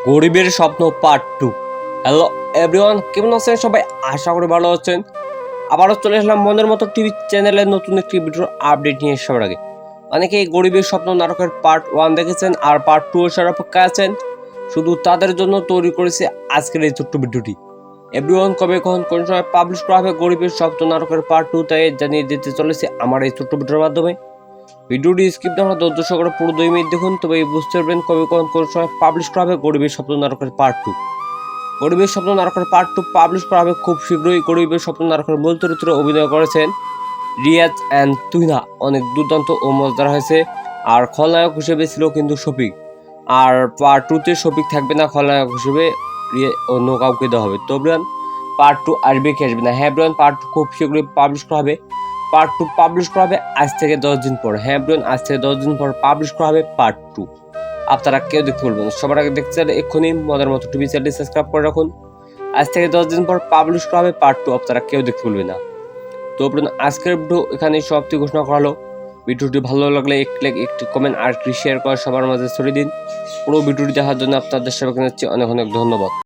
গরিবের স্বপ্ন part 2। Hello everyone, কেমন আছেন সবাই? আশা করি ভালো আছেন। আবারও চলে আসলাম মনের মতো টিভি চ্যানেলে নতুন একটি ভিডিওর আপডেট নিয়ে সবার আগে। অনেকেই গরিবের স্বপ্ন নাটকের পার্ট 1 দেখেছেন আর পার্ট 2 এর অপেক্ষায় আছেন। শুধু তাদের জন্য তৈরি করেছে আজকের এই ছোট্ট ভিডিওটি। এভরিওয়ান, কবে কখন কোন সময় পাবলিশ করা হবে গরিবের স্বপ্ন নাটকের পার্ট 2 তাই জানিয়ে দিতে চলেছে আমার এই ছোট্ট ভিডিওর মাধ্যমে। ভিডিওটি স্কিপ না করে ধৈর্য সহকারে পুরো 2 মিনিট দেখুন, তবে বুঝতে পারবেন কবে কখন কোন সময় পাবলিশ করা হবে গরিবের স্বপ্ন নাটকের পার্ট 2। গরিবের স্বপ্ন নাটকের পার্ট 2 পাবলিশ করা হবে খুব শীঘ্রই। গরিবের স্বপ্ন নাটকের মূল চরিত্রে অভিনয় করেছেন রিয়াজ অ্যান্ড তুহিনা, অনেক দুর্দান্ত ও মজাদার হয়েছে। আর খলনায়ক হিসেবে ছিল কিন্তু শফিক। আর পার্ট 2তে শফিক থাকবে না, খলনায়ক হিসেবে অন্য কাউকে দেওয়া হবে। তো ব্রান, পার্ট 2 আসবে কি আসবে না? হ্যাঁ ব্রান, পার্ট 2 খুব শীঘ্রই পাবলিশ করা হবে। পার্ট 2 পাবলিশ করা হবে আজ থেকে 10 দিন পর। হ্যাঁ ব্রান, আজ থেকে 10 দিন পর পাবলিশ করা হবে পার্ট 2। আপনারা কেউ দেখতে বলবেন, সবার আগে দেখতে চাইলে এক্ষুনি মজার মতো টিভি চ্যানেলটি সাবস্ক্রাইব করে রাখুন। আজ থেকে 10 দিন পর পাবলিশ করা হবে পার্ট 2, আপনারা কেউ দেখতে বলবে না। তো আজকের ভিডিও এখানেই সমাপ্তি ঘোষণা করা হলো। ভিডিওটি ভালো লাগলে একটি লাইক, একটি কমেন্ট আর একটি শেয়ার করে সবার মাঝে ছড়িয়ে দিন। পুরো ভিডিওটি দেখার জন্য আপনাদের সবাইকে জানাচ্ছি অনেক অনেক ধন্যবাদ।